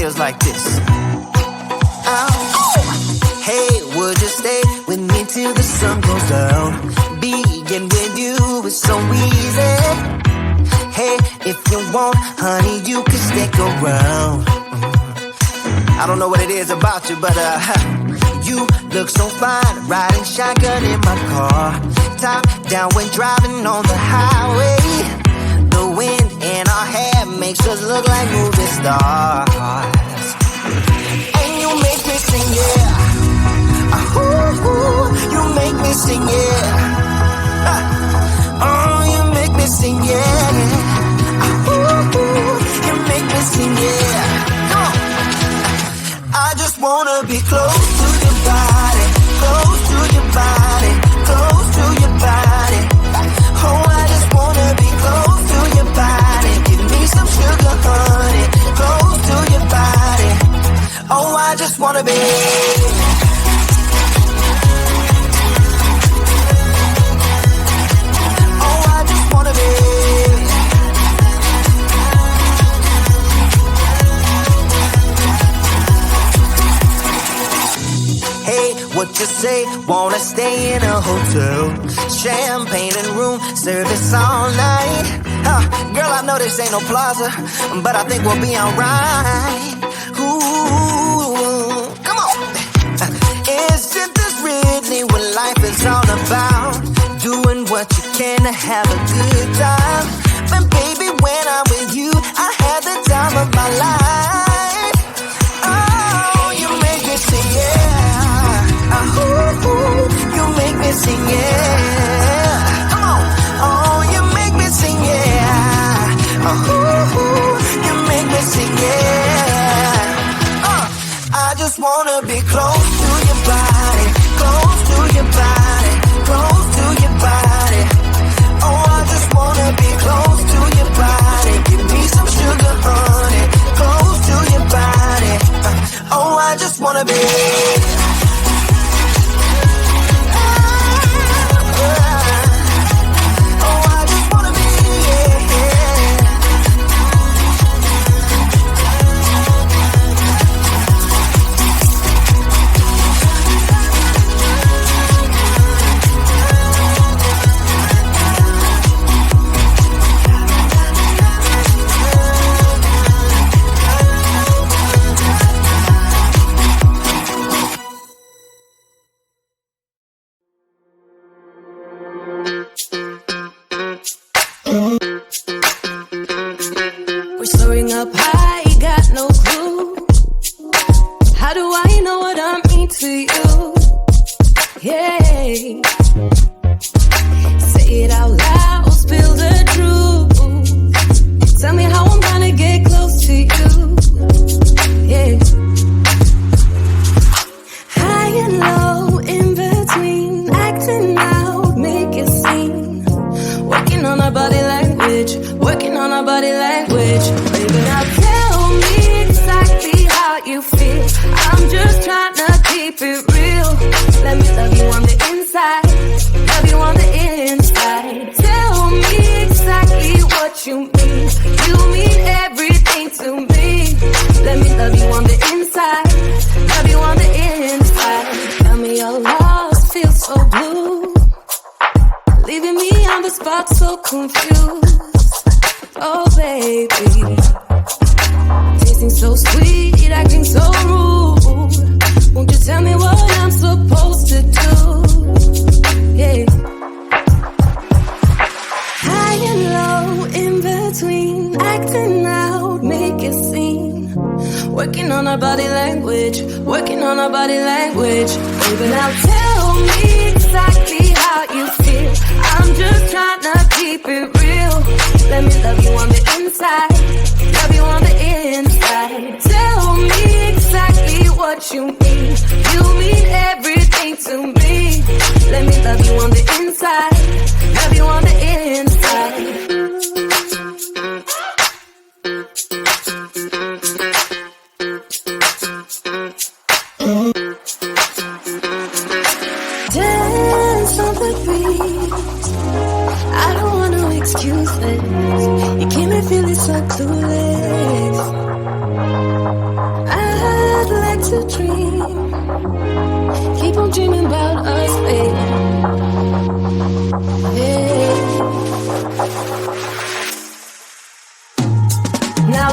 feels like this. Hey, would you stay with me till the sun goes down? Being with you is so easy. Hey, if you want, honey, you can stick around. I don't know what it is about you, but you look so fine, riding shotgun in my car. Top down when driving on the highway. The wind in our hair makes us look like movie stars. And you make me sing, yeah. Ooh, you make me sing, yeah. Oh, you make me sing, yeah. Ooh, you make me sing, yeah. Come on. I just wanna be close to your body, close to your body, close to your body. Oh, I just wanna be close to your body. Give me some sugar, honey, close to your body. Oh, I just wanna be. What you say, wanna stay in a hotel, champagne and room service all night. Girl, I know this ain't no plaza, but I think we'll be alright. Ooh, come on. Isn't this really what life is all about? Doing what you can to have a good time. But baby, when I'm with you, I had the time of my life. Oh, you make me sing, yeah. Ooh, you make me sing, yeah. Come on. Oh, you make me sing, yeah. Ooh, you make me sing, yeah. I just wanna be close to your body, close to your body, close to your body. Oh, I just wanna be close to your body. Give me some sugar, honey, close to your body. Oh, I just wanna be. You keep me feeling so clueless.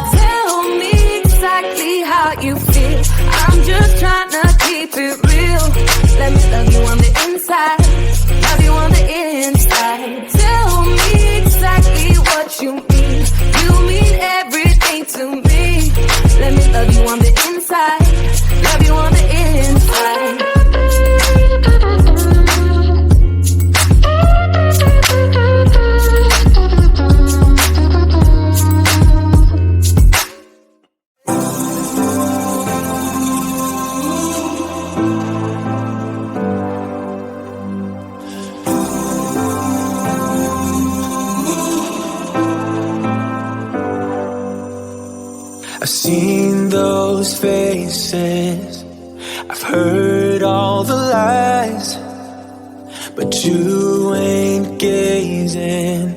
Now tell me exactly how you feel. I'm just trying to keep it real. Let me love you on the inside, love you on the inside. Tell me exactly what you mean. You mean everything to me. Let me love you on the inside, love you on the inside. I've seen those faces, I've heard all the lies, but you ain't gazing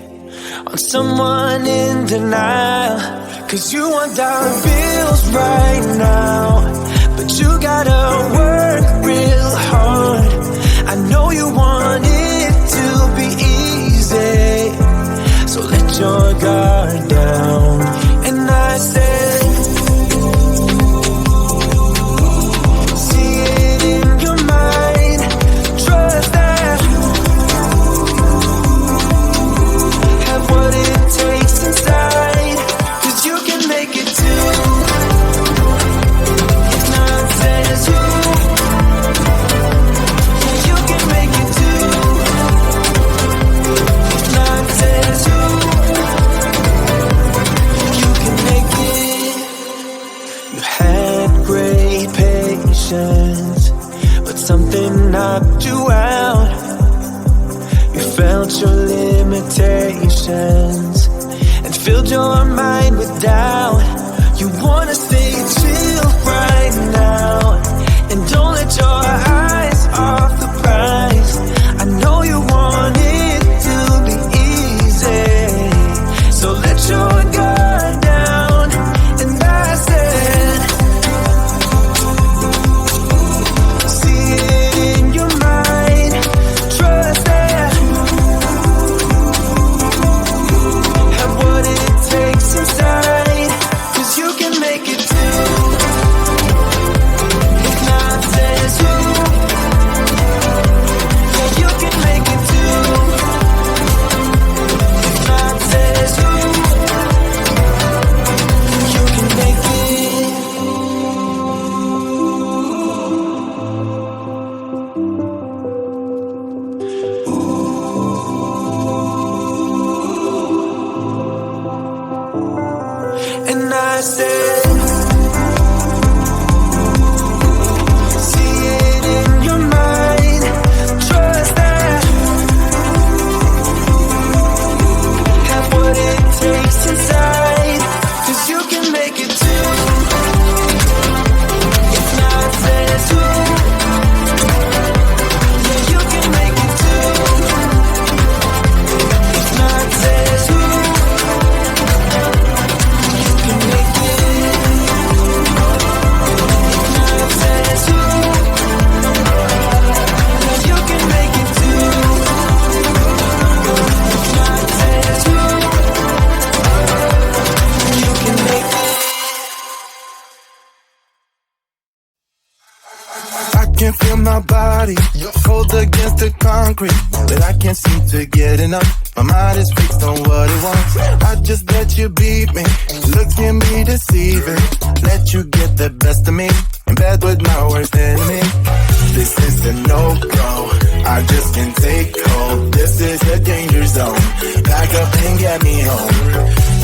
on someone in denial. 'Cause you want dollar bills right now, but you gotta work real hard. I know you want it to be easy, so let your guard down. And I said, but something knocked you out. You felt your limitations and filled your mind with doubt. You wanna stay chill right now and don't let your eyes off the prize. I know you want it to be easy, so let your guard down. And I said, my body cold against the concrete, but I can't seem to get enough. My mind is fixed on what it wants. I just let you beat me, look at me deceiving, let you get the best of me, in bed with my worst enemy. This is a no-go, I just can't take hold. This is a danger zone, back up and get me home.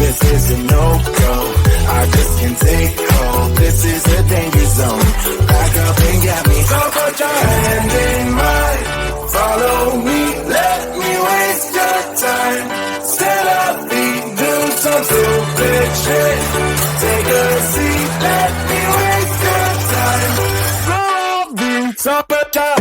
This is a no-go, I just can't take hold. This is a danger zone, back up and get me home. So put your hand in mine, follow me, let me waste your time. Stand up, do some stupid shit. Take a seat, let me waste your time. So put your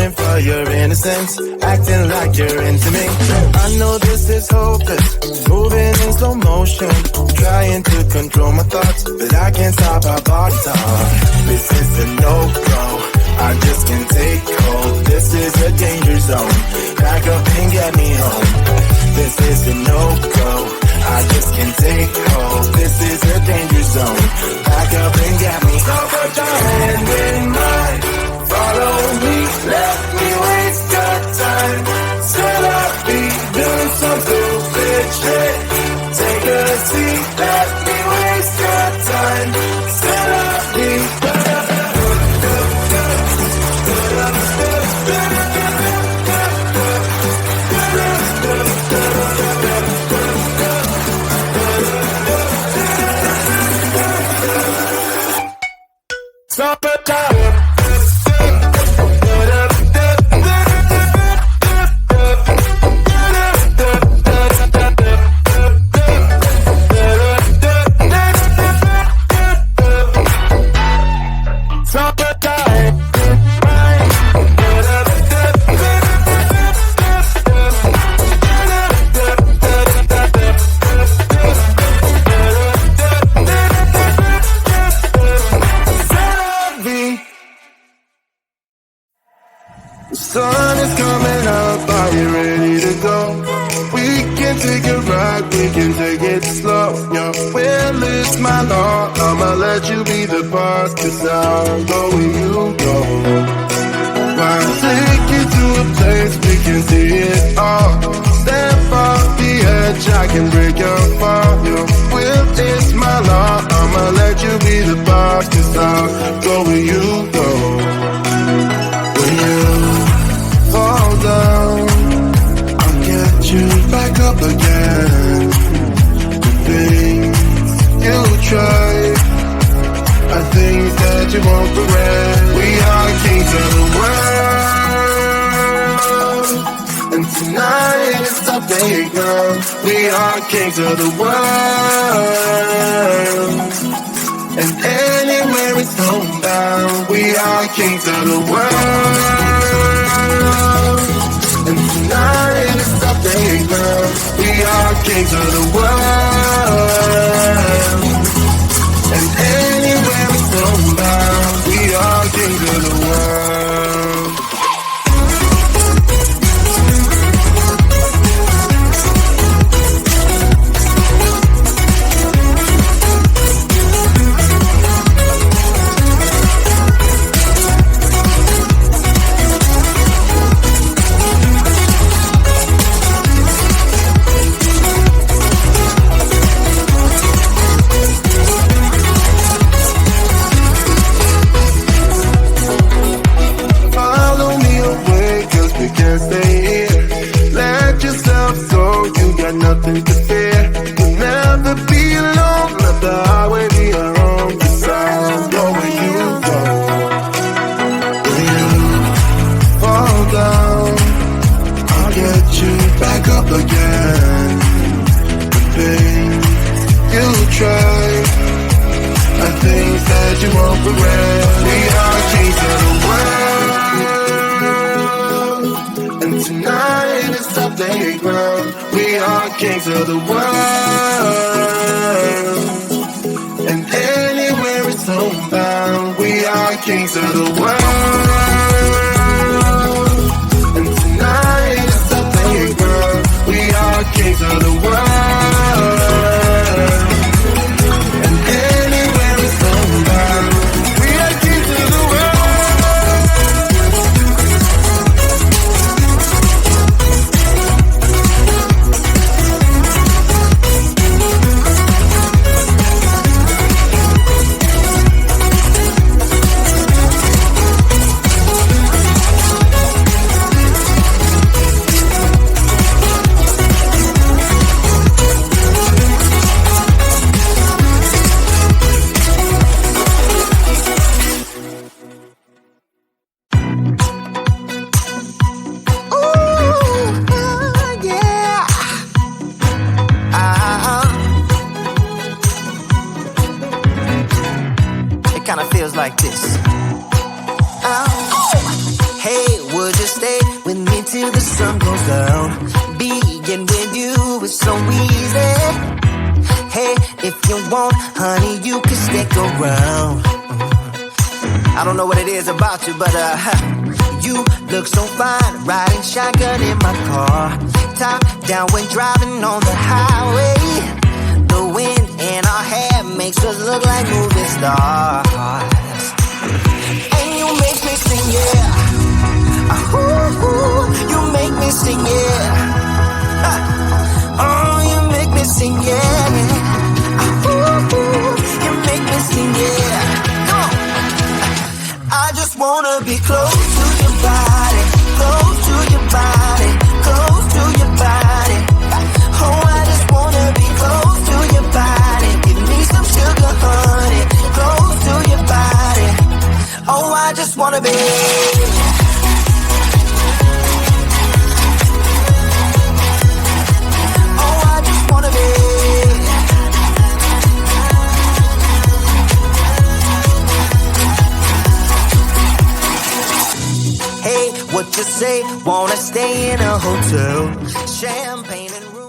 falling for your innocence, acting like you're into me. I know this is hopeless, moving in slow motion, trying to control my thoughts, but I can't stop our body talk. This is a no-go, I just can't take hold. This is a danger zone, back up and get me home. This is a no-go, I just can't take hold. This is a danger zone, back up and get me. So put your hand in mine, follow me, let me waste your time. Still I'll be doing some stupid shit. Take a seat, let me waste your time. Still I'll be summertime. Sun is coming up, are you ready to go? We can take it right, we can take it slow. Your will is my law, I'ma let you be the boss, 'cause I'll go where you go. I'll take you to a place we can see it all. Step off the edge, I can break your fall. Your will is my law, I'ma let you be the boss, 'cause I'll go where you go. When you fall down, I'll get you back up again. The things you try are things that you won't regret. We are kings of the world, and tonight is our playground. We are kings of the world, and anywhere it's homebound. We are kings of the world, and tonight is our playground. We are kings of the world, and anywhere it's homebound. We are kings of the world. Nothing to fear, you'll never be alone. Let the highway be your home, 'cause I'll go where you go. When you fall down, I'll get you back up again. The things you try are things that you won't regret. We are kings of the world, and tonight is our playground. We are kings of the world, and anywhere it's homebound. We are kings of the world, and tonight is our playground. We are kings of the world, and anywhere it's homebound. We are kings of the world. Kinda feels like this. Oh. Hey, would you just stay with me till the sun goes down. Being with you is so easy. Hey, if you want, honey, you can stick around. I don't know what it is about you, but you look so fine, riding shotgun in my car. Top down when driving on the highway. The wind in our hair makes us look like movie stars. And you make me sing, yeah. Ooh, you make me sing, yeah. Oh, you make me sing, yeah. Ooh, you make me sing, yeah. Come on. I just wanna be close to your body, close to your body, close to your body. Oh, I just wanna be close to your body. Give me some sugar, honey, close to your body. Oh, I just wanna be. Oh, I just wanna be. Hey, what you say? Wanna stay in a hotel? Champagne and room.